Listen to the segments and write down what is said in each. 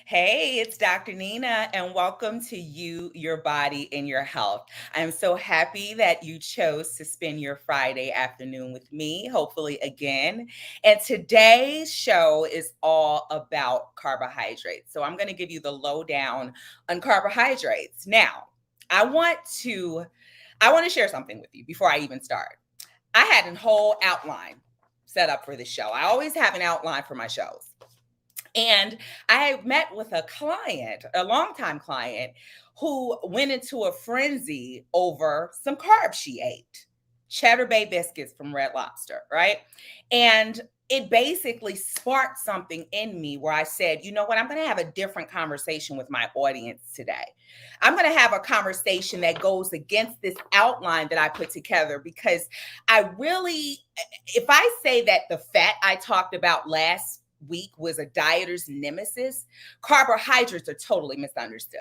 Hey, it's Dr. Nina, and welcome to You, Your Body, and Your Health. I'm so happy that you chose to spend your Friday afternoon with me, hopefully again. And today's show is all about carbohydrates. So I'm going to give you the lowdown on carbohydrates. Now, I want to I want to share something with you before I even start. I had a whole outline set up for this show. I always have an outline for my shows. And I met with a client, a longtime client, who went into a frenzy over some carbs she ate. Cheddar Bay biscuits from Red Lobster, right? And it basically sparked something in me where I said, you know what, I'm going to have a different conversation with my audience today. I'm going to have a conversation that goes against this outline that I put together because I really, if I say that the fat I talked about last week was a dieter's nemesis, carbohydrates are totally misunderstood.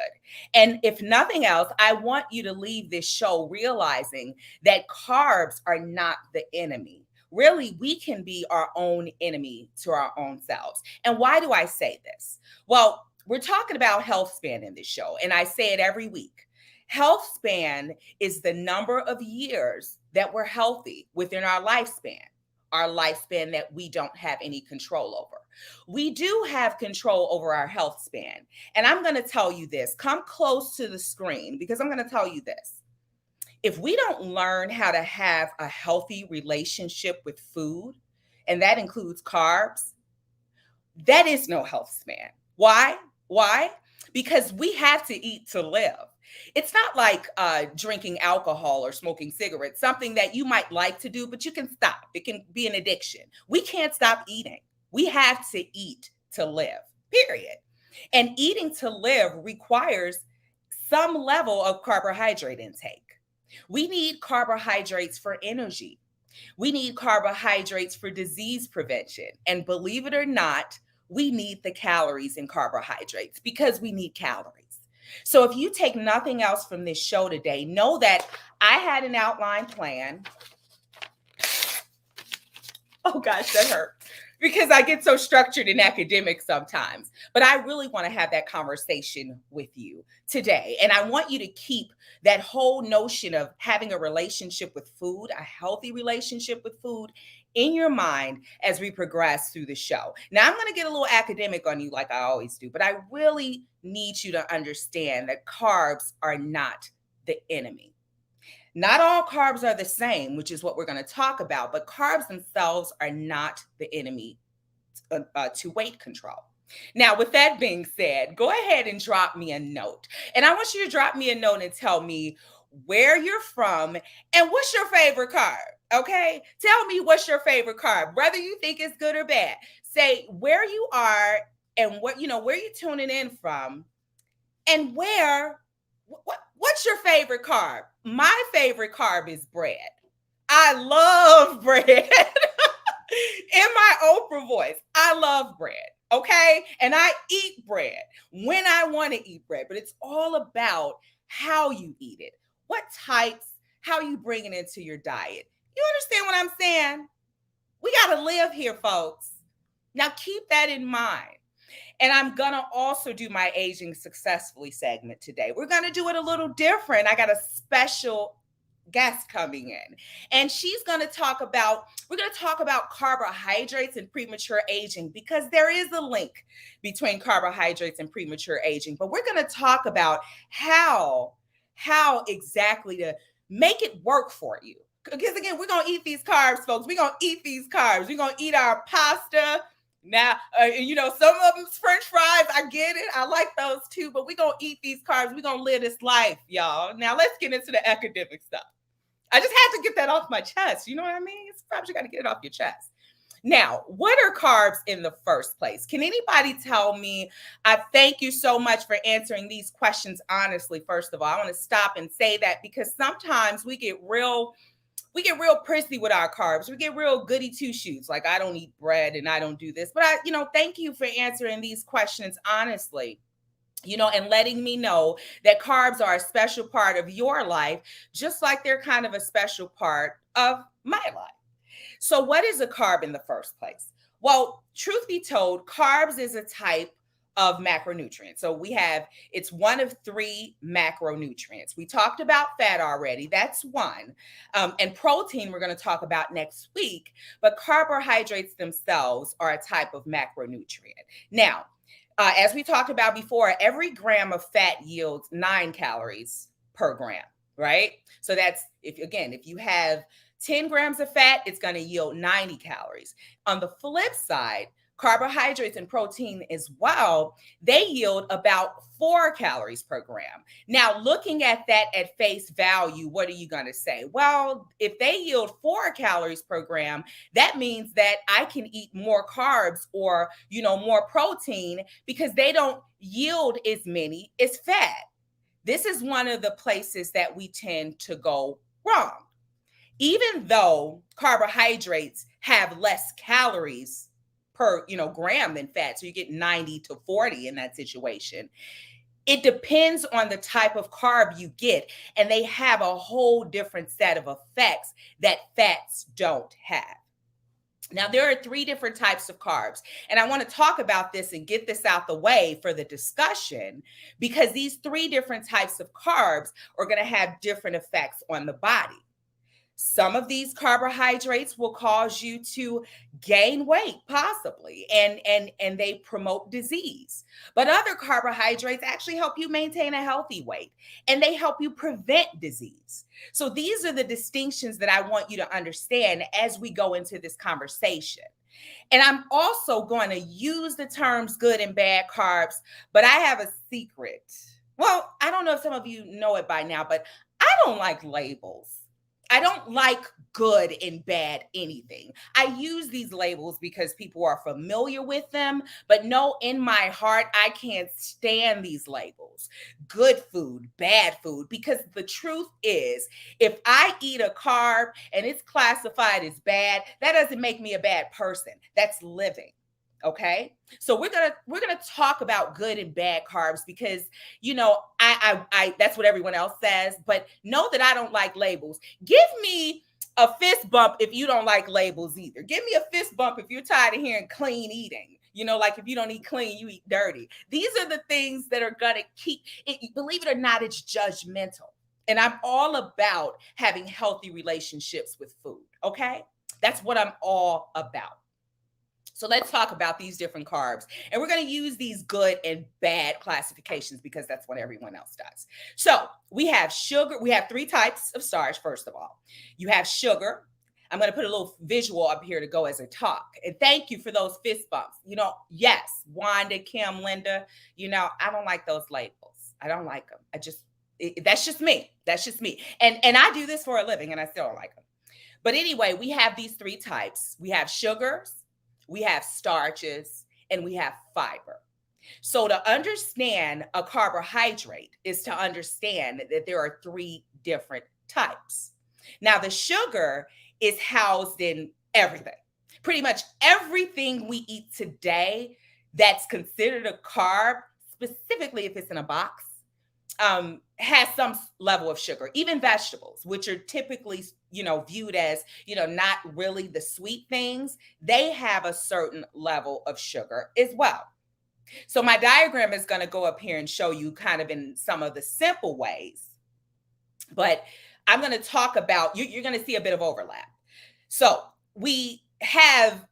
And if nothing else, I want you to leave this show realizing that carbs are not the enemy. Really, we can be our own enemy to our own selves. And why do I say this? Well, we're talking about health span in this show, and I say it every week. Health span is the number of years that we're healthy within our lifespan that we don't have any control over. We do have control over our health span. And I'm going to tell you this, come close to the screen because I'm going to tell you this. If we don't learn how to have a healthy relationship with food, and that includes carbs, that is no health span. Why? Why? Because we have to eat to live. It's not like drinking alcohol or smoking cigarettes, something that you might like to do, but you can stop. It can be an addiction. We can't stop eating. We have to eat to live, period. And eating to live requires some level of carbohydrate intake. We need carbohydrates for energy. We need carbohydrates for disease prevention. And believe it or not, we need the calories in carbohydrates because we need calories. So if you take nothing else from this show today, know that I had an outline plan. Oh gosh, that hurt. Because I get so structured and academic sometimes. But I really want to have that conversation with you today. And I want you to keep that whole notion of having a relationship with food, a healthy relationship with food in your mind as we progress through the show. Now, I'm going to get a little academic on you like I always do, but I really need you to understand that carbs are not the enemy. Not all carbs are the same, which is what we're going to talk about, but carbs themselves are not the enemy to weight control. Now, with that being said, go ahead and drop me a note. And I want you to drop me a note and tell me where you're from and what's your favorite carb. Okay? Tell me what's your favorite carb, whether you think it's good or bad. Say where you are and where you're tuning in from and what's your favorite carb? My favorite carb is bread. I love bread. In my Oprah voice, I love bread. Okay. And I eat bread when I want to eat bread, but it's all about how you eat it, what types, how you bring it into your diet. You understand what I'm saying? We got to live here, folks. Now keep that in mind. And I'm going to also do my aging successfully segment today. We're going to do it a little different. I got a special guest coming in, and we're going to talk about carbohydrates and premature aging because there is a link between carbohydrates and premature aging. But we're going to talk about how exactly to make it work for you. Because again, we're going to eat these carbs, folks. We're going to eat these carbs. We're going to eat our pasta. Now, some of them's French fries. I get it. I like those too, but we're going to eat these carbs. We're going to live this life, y'all. Now, let's get into the academic stuff. I just had to get that off my chest. You know what I mean? Sometimes you got to get it off your chest. Now, what are carbs in the first place? Can anybody tell me? I thank you so much for answering these questions honestly. First of all, I want to stop and say that because sometimes we get real prissy with our carbs. We get real goody two shoes. Like I don't eat bread and I don't do this. But thank you for answering these questions honestly. And letting me know that carbs are a special part of your life, just like they're kind of a special part of my life. So what is a carb in the first place? Well, truth be told, carbs is a type of macronutrients. So it's one of three macronutrients. We talked about fat already. That's one. And protein, we're going to talk about next week. But carbohydrates themselves are a type of macronutrient. Now, as we talked about before, every gram of fat yields 9 calories per gram, right? So that's, if you have 10 grams of fat, it's going to yield 90 calories. On the flip side, carbohydrates and protein as well, they yield about 4 calories per gram. Now, looking at that at face value, what are you going to say? Well, if they yield 4 calories per gram, that means that I can eat more carbs or, more protein because they don't yield as many as fat. This is one of the places that we tend to go wrong. Even though carbohydrates have less calories per gram than fat, so you get 90 to 40 in that situation, it depends on the type of carb you get, and they have a whole different set of effects that fats don't have. Now, there are 3 different types of carbs, and I want to talk about this and get this out the way for the discussion, because these 3 different types of carbs are going to have different effects on the body. Some of these carbohydrates will cause you to gain weight, possibly, and they promote disease. But other carbohydrates actually help you maintain a healthy weight, and they help you prevent disease. So these are the distinctions that I want you to understand as we go into this conversation. And I'm also going to use the terms good and bad carbs, but I have a secret. Well, I don't know if some of you know it by now, but I don't like labels. I don't like good and bad anything. I use these labels because people are familiar with them, but no, in my heart, I can't stand these labels. Good food, bad food, because the truth is, if I eat a carb and it's classified as bad, that doesn't make me a bad person. That's living. Okay, so we're gonna talk about good and bad carbs because I that's what everyone else says. But know that I don't like labels. Give me a fist bump if you don't like labels either. Give me a fist bump if you're tired of hearing clean eating. Like if you don't eat clean, you eat dirty. These are the things that are gonna keep it. Believe it or not, it's judgmental, and I'm all about having healthy relationships with food. Okay, that's what I'm all about. So let's talk about these different carbs. And we're going to use these good and bad classifications because that's what everyone else does. So we have sugar. We have 3 types of starch, first of all. You have sugar. I'm going to put a little visual up here to go as a talk. And thank you for those fist bumps. Yes, Wanda, Kim, Linda, I don't like those labels. I don't like them. That's just me. That's just me. And I do this for a living and I still don't like them. But anyway, we have these 3 types. We have sugars, we have starches, and we have fiber. So to understand a carbohydrate is to understand that there are 3 different types. Now, the sugar is housed in everything. Pretty much everything we eat today that's considered a carb, specifically if it's in a box, has some level of sugar. Even vegetables, which are typically, viewed as, not really the sweet things, they have a certain level of sugar as well. So my diagram is going to go up here and show you kind of in some of the simple ways, but I'm going to talk about, you're going to see a bit of overlap. So we have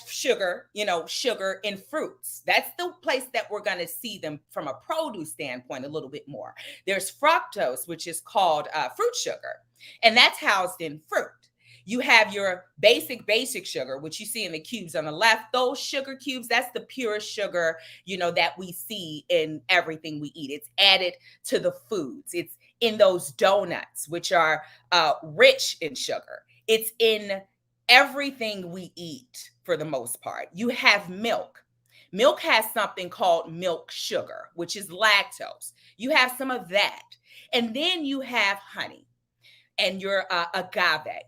sugar in fruits. That's the place that we're going to see them from a produce standpoint a little bit more. There's fructose, which is called fruit sugar, and that's housed in fruit. You have your basic sugar, which you see in the cubes on the left. Those sugar cubes, that's the purest sugar, that we see in everything we eat. It's added to the foods. It's in those donuts, which are rich in sugar. It's in everything we eat for the most part. You have milk. Milk has something called milk sugar, which is lactose. You have some of that. And then you have honey and your agave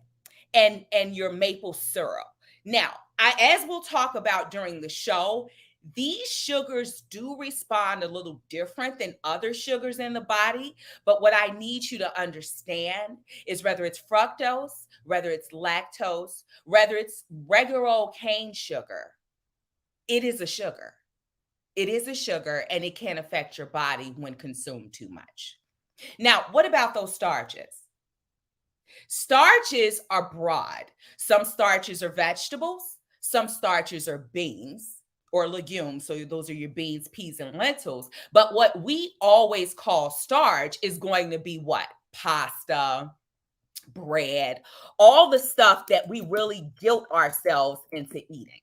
and your maple syrup. Now, as we'll talk about during the show, these sugars do respond a little different than other sugars in the body. But what I need you to understand is whether it's fructose, whether it's lactose, whether it's regular old cane sugar, it is a sugar. It is a sugar and it can affect your body when consumed too much. Now, what about those starches? Starches are broad. Some starches are vegetables, some starches are beans or legumes. So those are your beans, peas, and lentils. But what we always call starch is going to be what? Pasta, bread, all the stuff that we really guilt ourselves into eating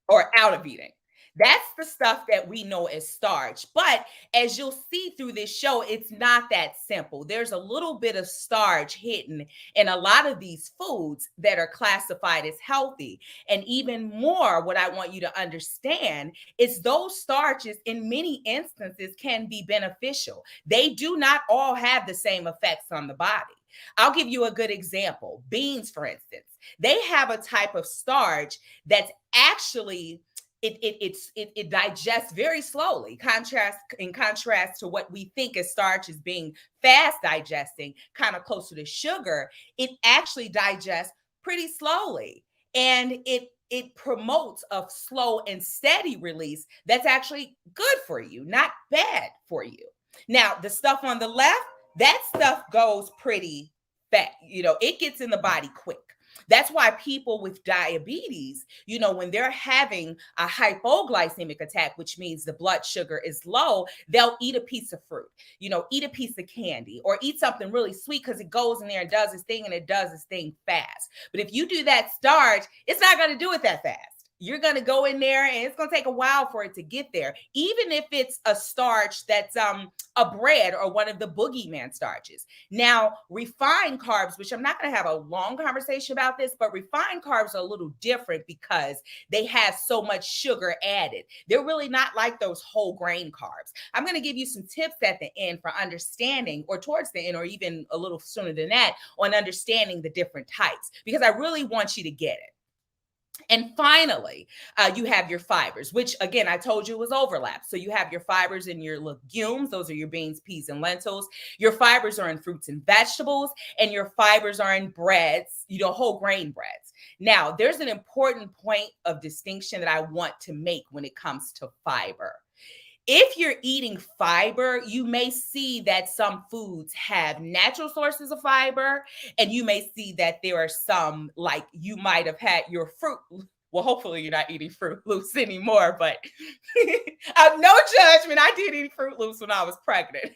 or out of eating. That's the stuff that we know as starch. But as you'll see through this show, it's not that simple. There's a little bit of starch hidden in a lot of these foods that are classified as healthy. And even more, what I want you to understand is those starches, in many instances, can be beneficial. They do not all have the same effects on the body. I'll give you a good example. Beans, for instance, they have a type of starch that's actually it digests very slowly. In contrast to what we think as starch as being fast digesting, kind of closer to sugar, it actually digests pretty slowly, and it promotes a slow and steady release that's actually good for you, not bad for you. Now, the stuff on the left, that stuff goes pretty fast. It gets in the body quick. That's why people with diabetes, when they're having a hypoglycemic attack, which means the blood sugar is low, they'll eat a piece of fruit, eat a piece of candy or eat something really sweet because it goes in there and does its thing, and it does its thing fast. But if you do that starch, it's not going to do it that fast. You're going to go in there and it's going to take a while for it to get there. Even if it's a starch that's a bread or one of the boogeyman starches. Now, refined carbs, which I'm not going to have a long conversation about this, but refined carbs are a little different because they have so much sugar added. They're really not like those whole grain carbs. I'm going to give you some tips at the end for understanding, or towards the end, or even a little sooner than that, on understanding the different types, because I really want you to get it. And finally, you have your fibers, which again, I told you was overlap. So you have your fibers in your legumes. Those are your beans, peas, and lentils. Your fibers are in fruits and vegetables, and your fibers are in breads, whole grain breads. Now, there's an important point of distinction that I want to make when it comes to fiber. If you're eating fiber, you may see that some foods have natural sources of fiber, and you may see that there are some, like you might have had your fruit. Well, hopefully you're not eating Fruit Loops anymore, but no judgment. I did eat Fruit Loops when I was pregnant.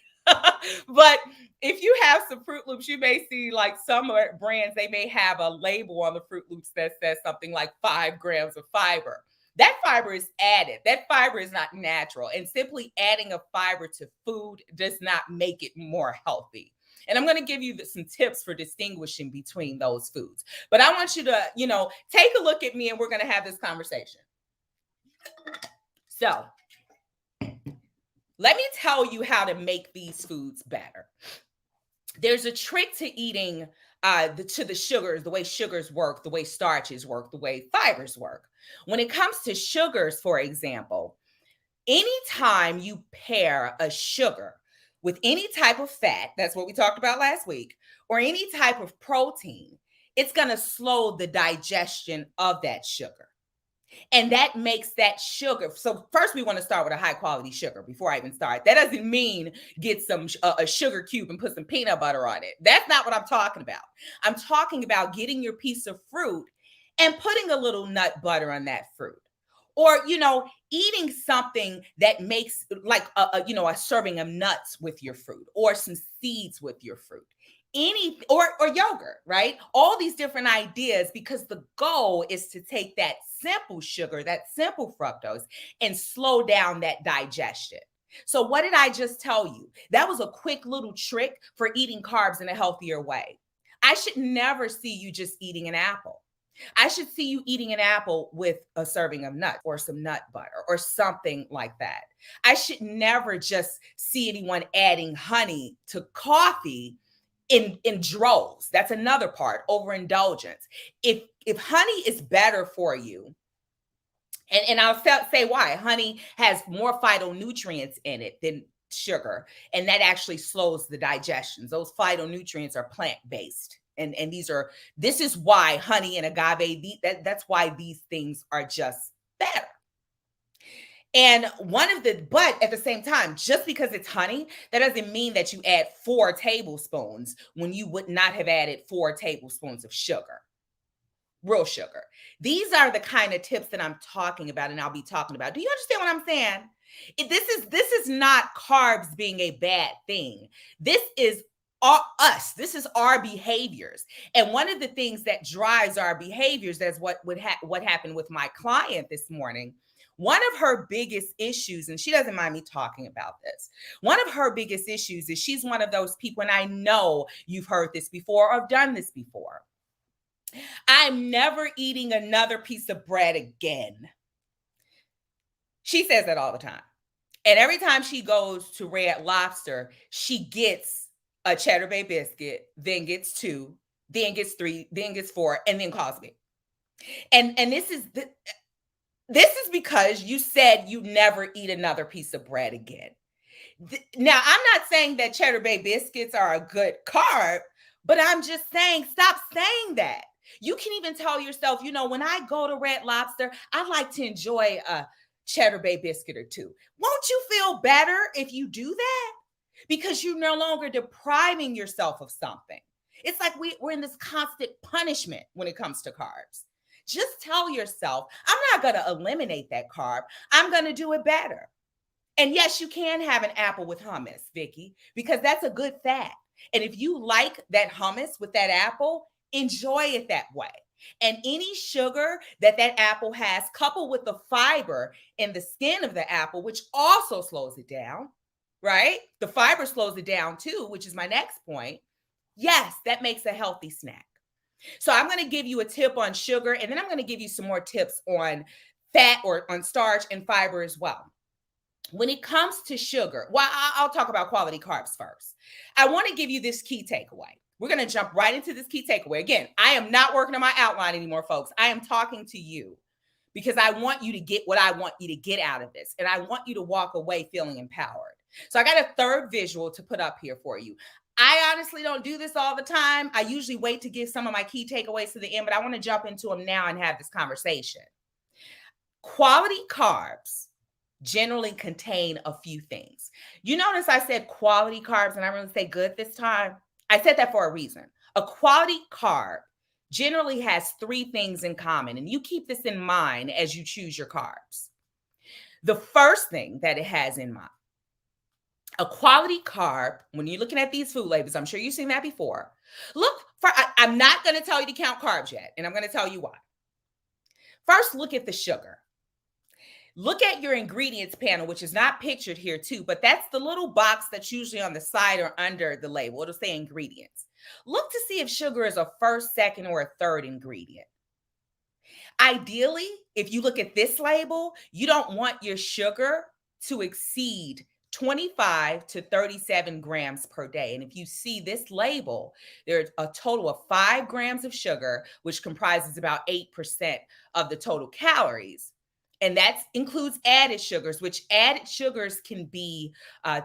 But if you have some Fruit Loops, you may see, like, some brands, they may have a label on the Fruit Loops that says something like 5 grams of fiber. That fiber is added. That fiber is not natural. And simply adding a fiber to food does not make it more healthy. And I'm going to give you some tips for distinguishing between those foods. But I want you to, take a look at me and we're going to have this conversation. So let me tell you how to make these foods better. There's a trick to eating to the sugars, the way sugars work, the way starches work, the way fibers work. When it comes to sugars, for example, anytime you pair a sugar with any type of fat, that's what we talked about last week, or any type of protein, it's going to slow the digestion of that sugar. And that makes that sugar. So first, we want to start with a high quality sugar before I even start. That doesn't mean get some a sugar cube and put some peanut butter on it. That's not what I'm talking about. I'm talking about getting your piece of fruit and putting a little nut butter on that fruit. Or, eating something that makes, like a serving of nuts with your fruit, or some seeds with your fruit. Or yogurt, right? All these different ideas, because the goal is to take that simple sugar, that simple fructose, and slow down that digestion. So what did I just tell you? That was a quick little trick for eating carbs in a healthier way. I should never see you just eating an apple. I should see you eating an apple with a serving of nuts or some nut butter or something like that. I should never just see anyone adding honey to coffee in droves. That's another part, overindulgence. If honey is better for you, and I'll say why. Honey has more phytonutrients in it than sugar, and that actually slows the digestion. Those phytonutrients are plant-based. And this is why honey and agave, that's why these things are just better. But at the same time, just because it's honey, that doesn't mean that you add 4 tablespoons when you would not have added 4 tablespoons of sugar, real sugar. These are the kind of tips that I'm talking about and I'll be talking about. Do you understand what I'm saying? This is not carbs being a bad thing. This is us. This is our behaviors. And one of the things that drives our behaviors, that's what happened with my client this morning. One of her biggest issues, and she doesn't mind me talking about this, one of her biggest issues is she's one of those people, and I know you've heard this before or done this before. I'm never eating another piece of bread again. She says that all the time. And every time she goes to Red Lobster, she gets a Cheddar Bay biscuit, then gets 2, then gets 3, then gets 4, and then calls me. And this is because you said you never eat another piece of bread again. Now, I'm not saying that Cheddar Bay biscuits are a good carb, but I'm just saying, stop saying that. You can even tell yourself, when I go to Red Lobster, I like to enjoy a Cheddar Bay biscuit or 2. Won't you feel better if you do that? Because you're no longer depriving yourself of something. It's like we're in this constant punishment when it comes to carbs. Just tell yourself, I'm not going to eliminate that carb. I'm going to do it better. And yes, you can have an apple with hummus, Vicky, because that's a good fat. And if you like that hummus with that apple, enjoy it that way. And any sugar that apple has, coupled with the fiber in the skin of the apple, which also slows it down, right? The fiber slows it down too, which is my next point. Yes, that makes a healthy snack. So I'm going to give you a tip on sugar, and then I'm going to give you some more tips on fat or on starch and fiber as well. When it comes to sugar, well, I'll talk about quality carbs first. I want to give you this key takeaway. We're going to jump right into this key takeaway. Again, I am not working on my outline anymore, folks. I am talking to you because I want you to get what I want you to get out of this. And I want you to walk away feeling empowered. So I got a third visual to put up here for you. I honestly don't do this all the time. I usually wait to give some of my key takeaways to the end, but I want to jump into them now and have this conversation. Quality carbs generally contain a few things. You notice I said quality carbs and I really say good this time. I said that for a reason. A quality carb generally has 3 things in common, and you keep this in mind as you choose your carbs. The first thing that it has in mind, a quality carb, when you're looking at these food labels, I'm sure you've seen that before. I'm not going to tell you to count carbs yet, and I'm going to tell you why. First, look at the sugar. Look at your ingredients panel, which is not pictured here too, but that's the little box that's usually on the side or under the label. It'll say ingredients. Look to see if sugar is a first, second, or a third ingredient. Ideally, if you look at this label, you don't want your sugar to exceed 25 to 37 grams per day. And if you see this label, there's a total of 5 grams of sugar, which comprises about 8% of the total calories. And that includes added sugars, which added sugars can be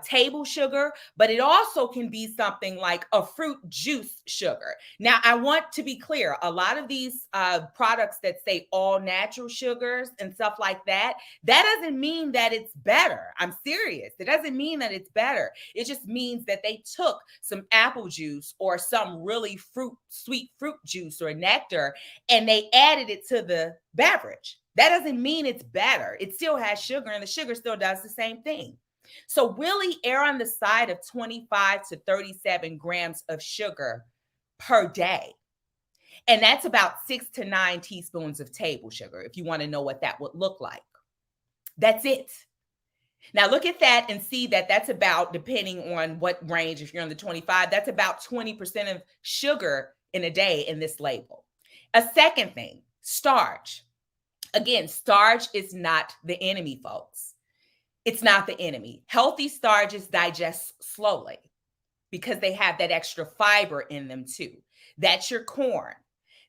table sugar, but it also can be something like a fruit juice sugar. Now, I want to be clear. A lot of these products that say all natural sugars and stuff like that, that doesn't mean that it's better. I'm serious. It doesn't mean that it's better. It just means that they took some apple juice or some really sweet fruit juice or nectar, and they added it to the beverage. That doesn't mean it's better. It still has sugar, and the sugar still does the same thing. So really err on the side of 25 to 37 grams of sugar per day. And that's about 6 to 9 teaspoons of table sugar, if you want to know what that would look like. That's it. Now look at that and see that that's about, depending on what range, if you're on the 25, that's about 20% of sugar in a day in this label. A second thing, starch. Again, starch is not the enemy, folks. It's not the enemy. Healthy starches digest slowly because they have that extra fiber in them too. That's your corn.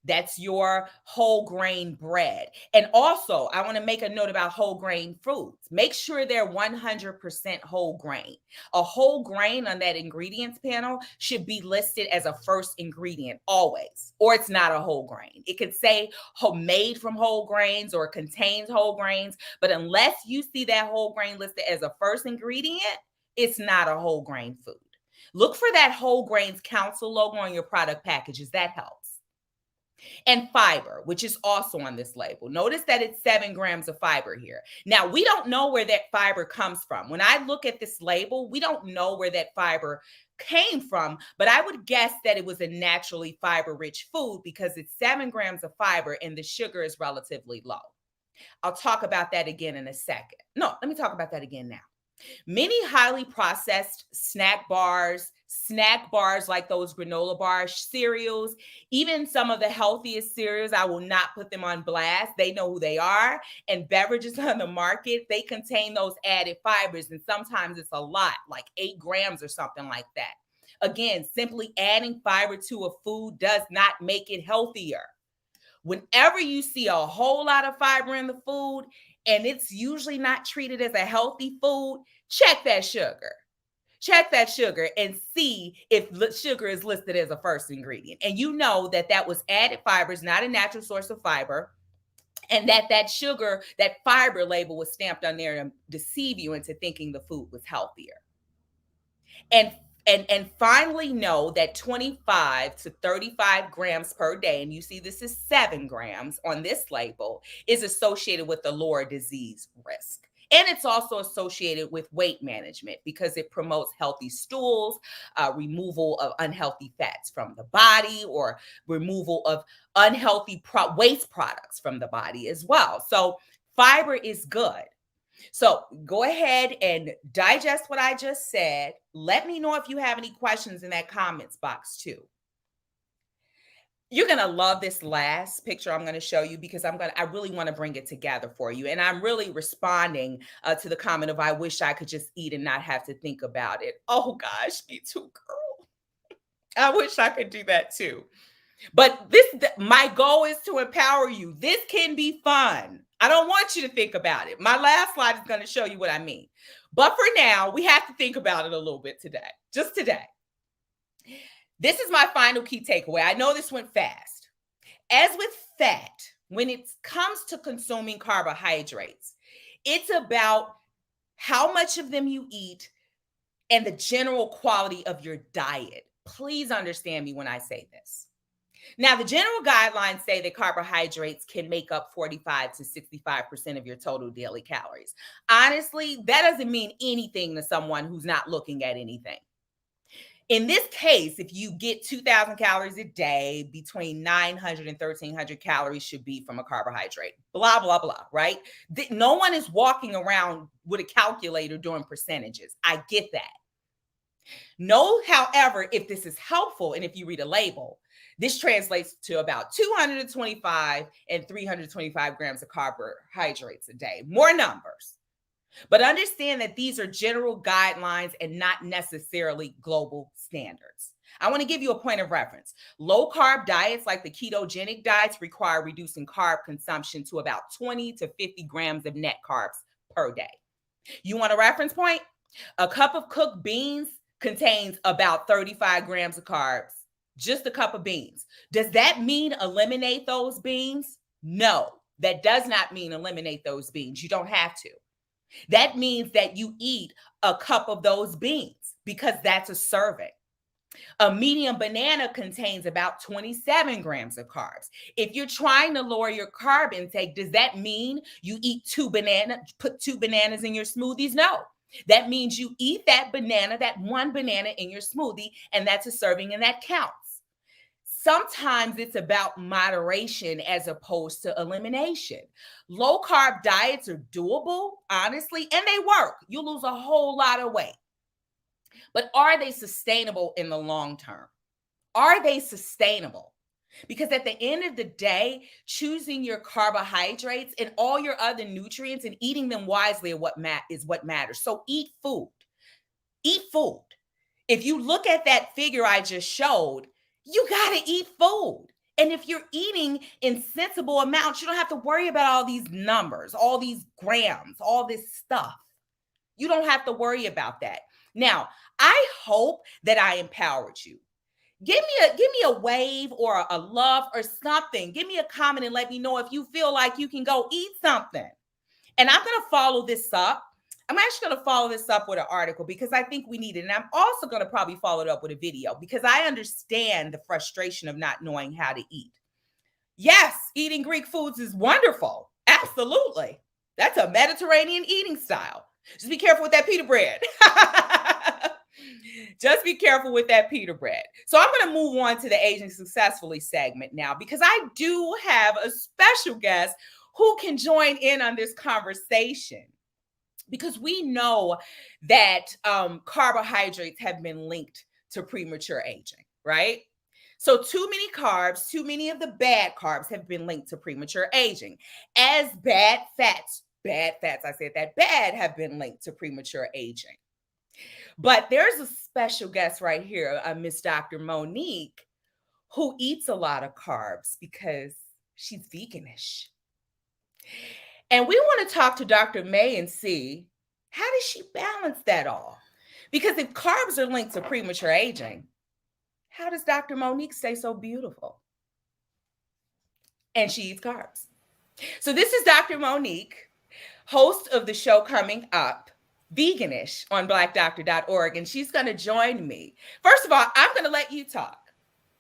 That's your whole grain bread. And also, I want to make a note about whole grain foods. Make sure they're 100% whole grain. A whole grain on that ingredients panel should be listed as a first ingredient always, or it's not a whole grain. It could say made from whole grains or contains whole grains, but unless you see that whole grain listed as a first ingredient, it's not a whole grain food. Look for that Whole Grains Council logo on your product packages. That helps. And fiber, which is also on this label. Notice that it's 7 grams of fiber here. Now, we don't know where that fiber comes from. When I look at this label, we don't know where that fiber came from, but I would guess that it was a naturally fiber-rich food because it's 7 grams of fiber and the sugar is relatively low. I'll talk about that again in a second. No, let me talk about that again now. Many highly processed snack bars like those granola bar cereals, even some of the healthiest cereals, I will not put them on blast. They know who they are. And beverages on the market, they contain those added fibers. And sometimes it's a lot, like 8 grams or something like that. Again, simply adding fiber to a food does not make it healthier. Whenever you see a whole lot of fiber in the food and it's usually not treated as a healthy food, check that sugar. Check that sugar and see if sugar is listed as a first ingredient. And you know that that was added fibers, not a natural source of fiber. And that sugar, that fiber label was stamped on there to deceive you into thinking the food was healthier. And finally know that 25 to 35 grams per day, and you see this is 7 grams on this label, is associated with the lower disease risk. And it's also associated with weight management because it promotes healthy stools, removal of unhealthy fats from the body, or removal of unhealthy waste products from the body as well. So fiber is good. So go ahead and digest what I just said. Let me know if you have any questions in that comments box too. You're going to love this last picture I'm going to show you because I really want to bring it together for you. And I'm really responding to the comment of, I wish I could just eat and not have to think about it. Oh gosh, me too, girl. I wish I could do that too. But my goal is to empower you. This can be fun. I don't want you to think about it. My last slide is going to show you what I mean. But for now, we have to think about it a little bit today, just today. This is my final key takeaway. I know this went fast. As with fat, when it comes to consuming carbohydrates, it's about how much of them you eat and the general quality of your diet. Please understand me when I say this. Now, the general guidelines say that carbohydrates can make up 45 to 65% of your total daily calories. Honestly, that doesn't mean anything to someone who's not looking at anything. In this case, if you get 2,000 calories a day, between 900 and 1,300 calories should be from a carbohydrate. Blah, blah, blah, right? No one is walking around with a calculator doing percentages. I get that. Know, however, if this is helpful, and if you read a label, this translates to about 225 and 325 grams of carbohydrates a day. More numbers. But understand that these are general guidelines and not necessarily global standards. I want to give you a point of reference. Low carb diets like the ketogenic diets require reducing carb consumption to about 20 to 50 grams of net carbs per day. You want a reference point? A cup of cooked beans contains about 35 grams of carbs. Just a cup of beans. Does that mean eliminate those beans? No, that does not mean eliminate those beans. You don't have to. That means that you eat a cup of those beans because that's a serving. A medium banana contains about 27 grams of carbs. If you're trying to lower your carb intake, does that mean you eat put 2 bananas in your smoothies? No. That means you eat that one banana in your smoothie, and that's a serving, and that counts. Sometimes it's about moderation as opposed to elimination. Low carb diets are doable, honestly, and they work. You lose a whole lot of weight. But are they sustainable in the long term? Are they sustainable? Because at the end of the day, choosing your carbohydrates and all your other nutrients and eating them wisely is what matters. So eat food. Eat food. If you look at that figure I just showed, you got to eat food. And if you're eating in sensible amounts, you don't have to worry about all these numbers, all these grams, all this stuff. You don't have to worry about that. Now, I hope that I empowered you. Give me a wave or a love or something. Give me a comment and let me know if you feel like you can go eat something. And I'm going to follow this up. I'm actually going to follow this up with an article because I think we need it. And I'm also going to probably follow it up with a video because I understand the frustration of not knowing how to eat. Yes, eating Greek foods is wonderful. Absolutely. That's a Mediterranean eating style. Just be careful with that pita bread. Just be careful with that pita bread. So I'm going to move on to the Aging Successfully segment now because I do have a special guest who can join in on this conversation because we know that carbohydrates have been linked to premature aging, right? So too many carbs, too many of the bad carbs have been linked to premature aging, as bad fats, I said that bad, have been linked to premature aging. But there's a special guest right here, Miss Dr. Monique, who eats a lot of carbs because she's veganish. And we want to talk to Dr. May and see how does she balance that all? Because if carbs are linked to premature aging, how does Dr. Monique stay so beautiful? And she eats carbs. So this is Dr. Monique, host of the show coming up, Veganish, on blackdoctor.org, and she's going to join me. First of all, I'm going to let you talk.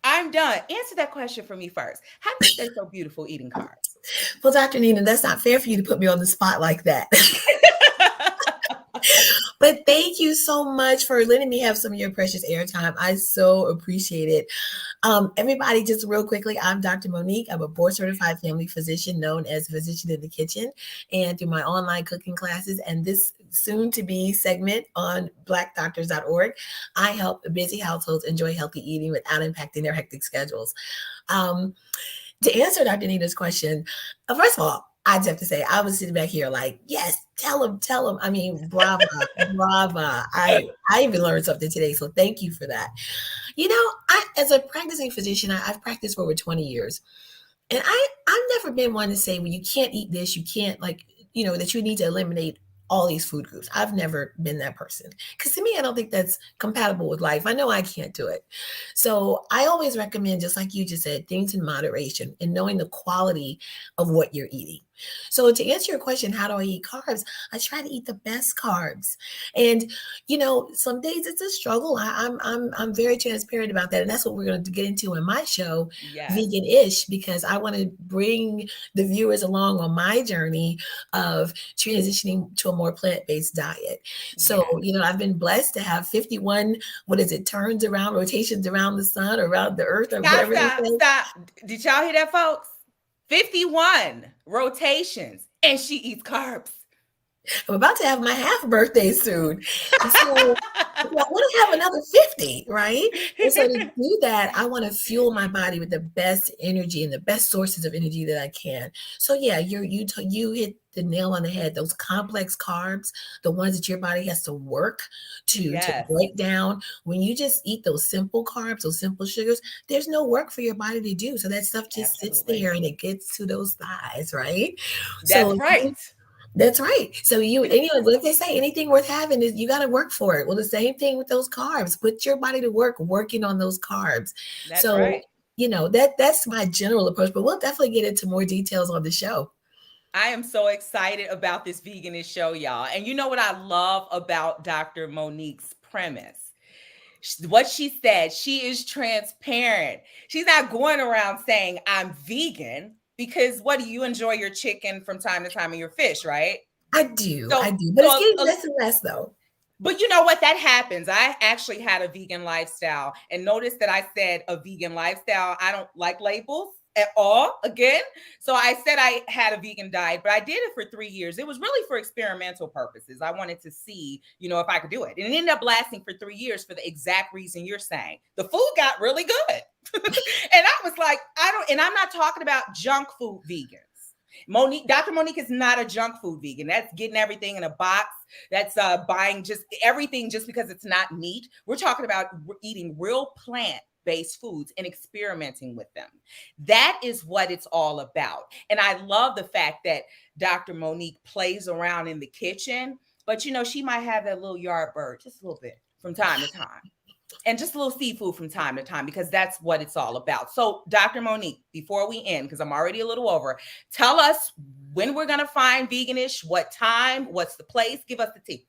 I'm done. Answer that question for me first. How do you stay so beautiful eating carbs? Well, Dr. Nina, that's not fair for you to put me on the spot like that. But thank you so much for letting me have some of your precious airtime. I so appreciate it. Everybody, just real quickly, I'm Dr. Monique. I'm a board-certified family physician known as Physician in the Kitchen. And through my online cooking classes and this soon-to-be segment on blackdoctors.org, I help busy households enjoy healthy eating without impacting their hectic schedules. To answer Dr. Nina's question, first of all, I just have to say, I was sitting back here like, yes, tell him. I mean, brava. I even learned something today, so thank you for that. You know, as a practicing physician, I've practiced for over 20 years. And I've never been one to say, well, you can't eat this, you can't that you need to eliminate all these food groups. I've never been that person. Because to me, I don't think that's compatible with life. I know I can't do it. So I always recommend, just like you just said, things in moderation and knowing the quality of what you're eating. So to answer your question, how do I eat carbs? I try to eat the best carbs. And some days it's a struggle. I'm very transparent about that. And that's what we're going to get into in my show, Yes. Vegan-ish, because I want to bring the viewers along on my journey of transitioning to a more plant-based diet. So, I've been blessed to have 51, turns around, rotations around the sun, around the earth, or whatever. Stop. Did y'all hear that, folks? 51 rotations, and she eats carbs. I'm about to have my half birthday soon. And so I want to have another 50, right? And so to do that, I want to fuel my body with the best energy and the best sources of energy that I can. So yeah, you hit the nail on the head. Those complex carbs, the ones that your body has to work to break down. When you just eat those simple carbs, those simple sugars, there's no work for your body to do. So that stuff just sits there and it gets to those thighs, right? That's right. That's right. So what they say, anything worth having is you got to work for it. Well, the same thing with those carbs. Put your body to work working on those carbs. That's right. That's my general approach, but we'll definitely get into more details on the show. I am so excited about this Veganish show, y'all. And you know what I love about Dr. Monique's premise? What she said, she is transparent. She's not going around saying, I'm vegan. Because what do you enjoy your chicken from time to time and your fish, right? I do. But it's getting less and less though. But you know what? That happens. I actually had a vegan lifestyle, and notice that I said a vegan lifestyle. I don't like labels at all again. So I said I had a vegan diet, but I did it for 3 years. It was really for experimental purposes. I wanted to see, if I could do it. And it ended up lasting for 3 years for the exact reason you're saying. The food got really good. And I was like, and I'm not talking about junk food vegans. Dr. Monique is not a junk food vegan. That's getting everything in a box. That's buying just everything just because it's not meat. We're talking about eating real plant plant-based foods and experimenting with them. That is what it's all about. And I love the fact that Dr. Monique plays around in the kitchen, but she might have that little yard bird just a little bit from time to time. And just a little seafood from time to time, because that's what it's all about. So, Dr. Monique, before we end, because I'm already a little over, tell us when we're going to find Veganish, what time, what's the place, give us the tea.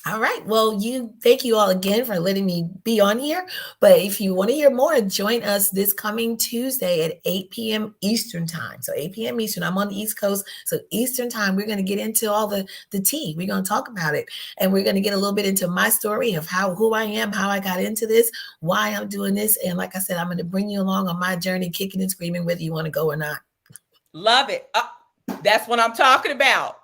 All right. Well, thank you all again for letting me be on here. But if you want to hear more, join us this coming Tuesday at 8 p.m. Eastern time. So 8 p.m. Eastern. I'm on the East Coast. So Eastern time, we're going to get into all the tea. We're going to talk about it. And we're going to get a little bit into my story of who I am, how I got into this, why I'm doing this. And like I said, I'm going to bring you along on my journey, kicking and screaming, whether you want to go or not. Love it. That's what I'm talking about.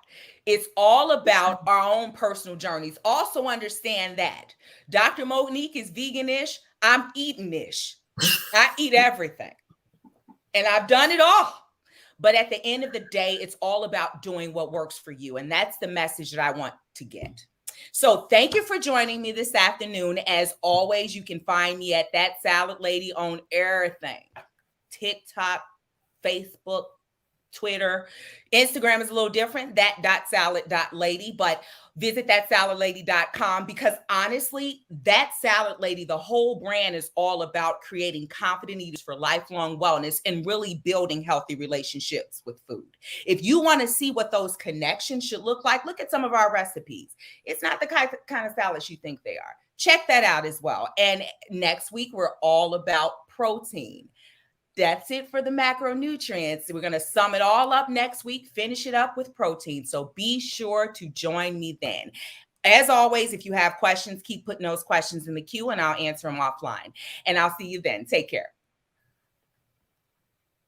It's all about our own personal journeys. Also understand that Dr. Monique is veganish. I'm eating-ish. I eat everything. And I've done it all. But at the end of the day, it's all about doing what works for you. And that's the message that I want to get. So thank you for joining me this afternoon. As always, you can find me at That Salad Lady on everything. TikTok, Facebook, Twitter. Instagram is a little different, that.salad.lady, but visit thatsaladlady.com, because honestly, That Salad Lady, the whole brand is all about creating confident eaters for lifelong wellness and really building healthy relationships with food. If you want to see what those connections should look like, look at some of our recipes. It's not the kind of salads you think they are. Check that out as well. And next week, we're all about protein. That's it for the macronutrients. We're going to sum it all up next week, finish it up with protein. So be sure to join me then. As always, if you have questions, keep putting those questions in the queue and I'll answer them offline. And I'll see you then. Take care.